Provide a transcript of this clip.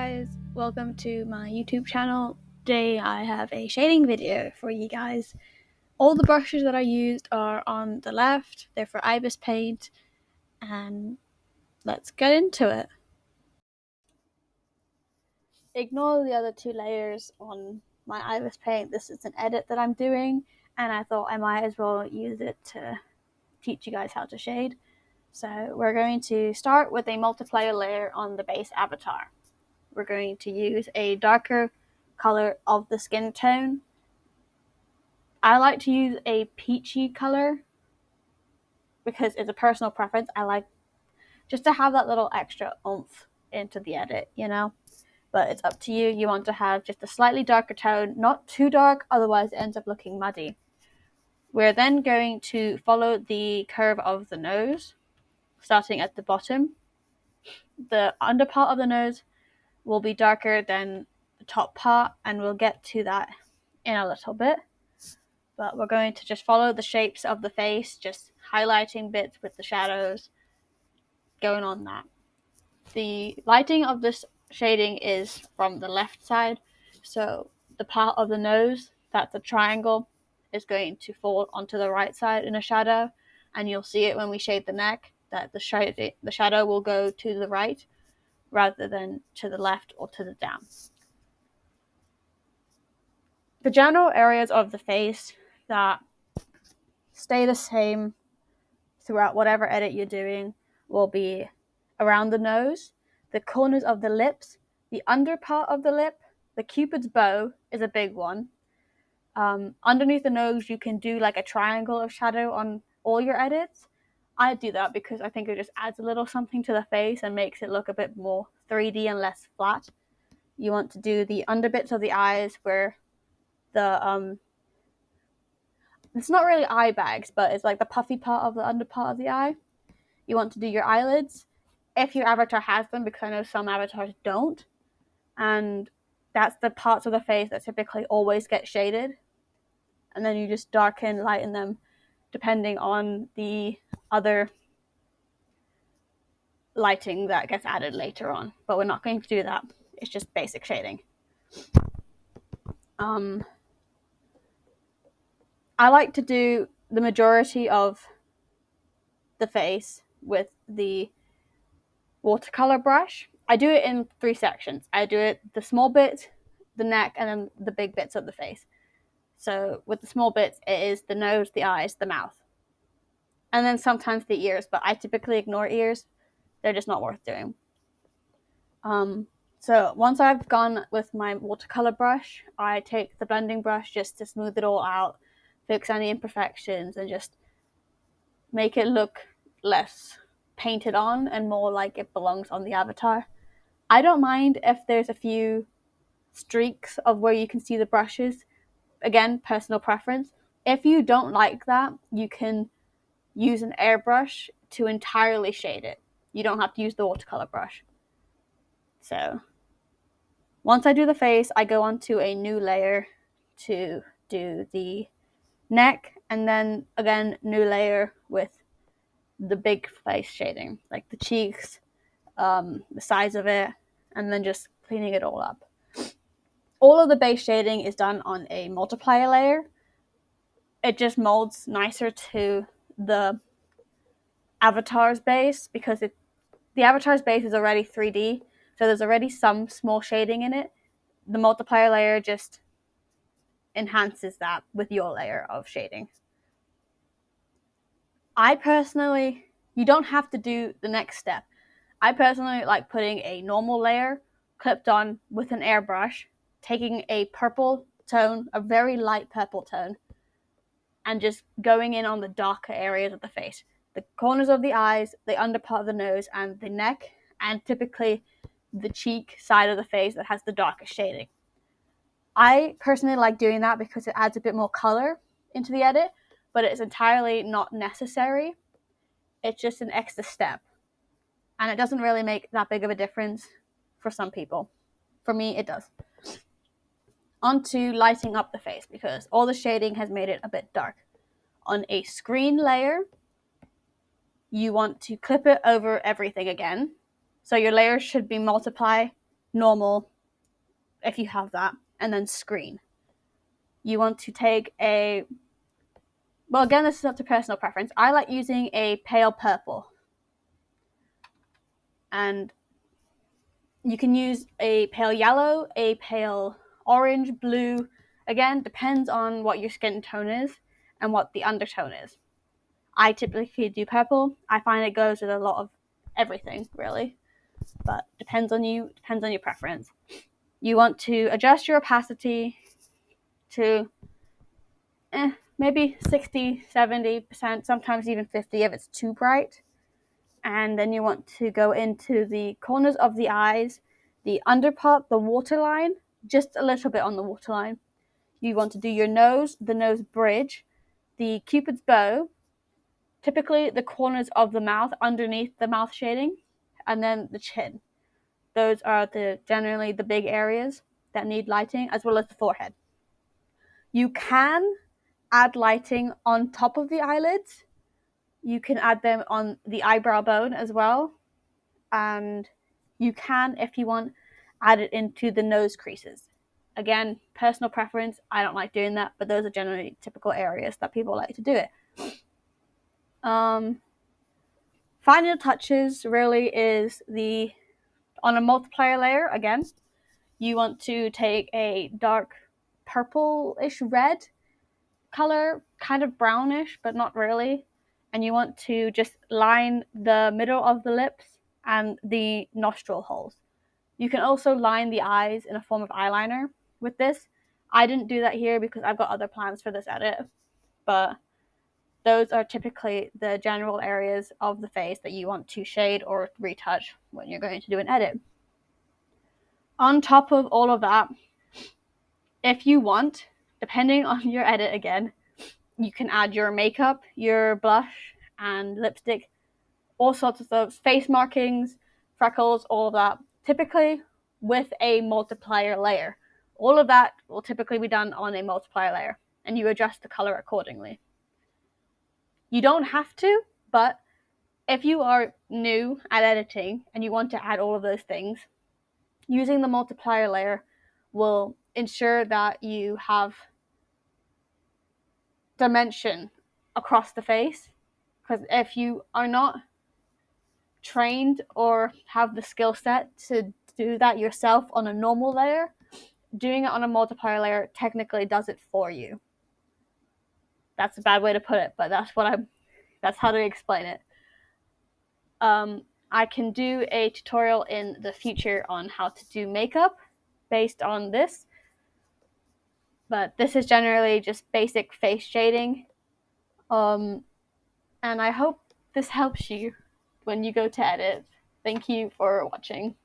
guys, welcome to my YouTube channel. Today I have a shading video for you guys. All the brushes that I used are on the left, they're for Ibis paint, and let's get into it. Ignore the other two layers on my Ibis paint. This is an edit that I'm doing, and I thought I might as well use it to teach you guys how to shade. So we're going to start with a multiplier layer on the base avatar. We're going to use a darker color of the skin tone. I like to use a peachy color because it's a personal preference. I like just to have that little extra oomph into the edit, you know? But it's up to you. You want to have just a slightly darker tone, not too dark, otherwise it ends up looking muddy. We're then going to follow the curve of the nose, starting at the bottom. The under part of the nose will be darker than the top part, and we'll get to that in a little bit. But we're going to just follow the shapes of the face, just highlighting bits with the shadows, going on that. The lighting of this shading is from the left side, so the part of the nose that's a triangle is going to fall onto the right side in a shadow, and you'll see it when we shade the neck, that the shadow will go to the right rather than to the left or to the down. The general areas of the face that stay the same throughout whatever edit you're doing will be around the nose, the corners of the lips, the under part of the lip. The cupid's bow is a big one. Underneath the nose, you can do like a triangle of shadow on all your edits. I do that because I think it just adds a little something to the face and makes it look a bit more 3D and less flat. You want to do the under bits of the eyes where the it's not really eye bags, but it's like the puffy part of the under part of the eye. You want to do your eyelids if your avatar has them, because I know some avatars don't, and that's the parts of the face that typically always get shaded, and then you just darken, lighten them depending on the other lighting that gets added later on, but we're not going to do that. It's just basic shading. I like to do the majority of the face with the watercolor brush. I do it in 3 sections. I do it the small bit, the neck, and then the big bits of the face. So with the small bits, it is the nose, the eyes, the mouth, and then sometimes the ears, but I typically ignore ears. They're just not worth doing. So once I've gone with my watercolor brush, I take the blending brush just to smooth it all out, fix any imperfections, and just make it look less painted on and more like it belongs on the avatar. I don't mind if there's a few streaks of where you can see the brushes. Again, personal preference. If you don't like that, you can use an airbrush to entirely shade it. You don't have to use the watercolor brush. So once I do the face, I go on to a new layer to do the neck, and then again, new layer with the big face shading, like the cheeks, the size of it, and then just cleaning it all up. All of the base shading is done on a multiplier layer. It just molds nicer to the avatar's base because the avatar's base is already 3D, so there's already some small shading in it. The multiplier layer just enhances that with your layer of shading. You don't have to do the next step. I personally like putting a normal layer clipped on with an airbrush, taking a purple tone, a very light purple tone, and just going in on the darker areas of the face. The corners of the eyes, the under part of the nose, and the neck, and typically the cheek side of the face that has the darkest shading. I personally like doing that because it adds a bit more color into the edit, but it's entirely not necessary. It's just an extra step, and it doesn't really make that big of a difference for some people. For me, it does. On to lighting up the face, because all the shading has made it a bit dark. On a screen layer, you want to clip it over everything again. So your layers should be multiply normal, if you have that, and then screen. You want to take a, well, again, this is up to personal preference. I like using a pale purple. And you can use a pale yellow, a pale orange, blue. Again, depends on what your skin tone is and what the undertone is. I typically do purple. I find it goes with a lot of everything, really. But depends on you, depends on your preference. You want to adjust your opacity to maybe 60, 70%, sometimes even 50 if it's too bright. And then you want to go into the corners of the eyes, the under part, the waterline, just a little bit on the waterline. You want to do your nose, the nose bridge, the cupid's bow, typically the corners of the mouth underneath the mouth shading, and then the chin. Those are generally the big areas that need lighting, as well as the forehead. You can add lighting on top of the eyelids. You can add them on the eyebrow bone as well. And you can, if you want, add it into the nose creases. Again, personal preference. I don't like doing that, but those are generally typical areas that people like to do it. Final touches really is on a multiplier layer, again, you want to take a dark purple-ish red color, kind of brownish, but not really. And you want to just line the middle of the lips and the nostril holes. You can also line the eyes in a form of eyeliner with this. I didn't do that here because I've got other plans for this edit, but those are typically the general areas of the face that you want to shade or retouch when you're going to do an edit. On top of all of that, if you want, depending on your edit again, you can add your makeup, your blush, and lipstick, all sorts of those, face markings, freckles, all of that, typically with a multiplier layer. All of that will typically be done on a multiplier layer, and you adjust the color accordingly. You don't have to, but if you are new at editing and you want to add all of those things, using the multiplier layer will ensure that you have dimension across the face. Because if you are not trained or have the skill set to do that yourself on a normal layer, doing it on a multiplier layer technically does it for you. That's a bad way to put it, but that's how to explain it. I can do a tutorial in the future on how to do makeup based on this, but this is generally just basic face shading. And I hope this helps you when you go to edit. Thank you for watching.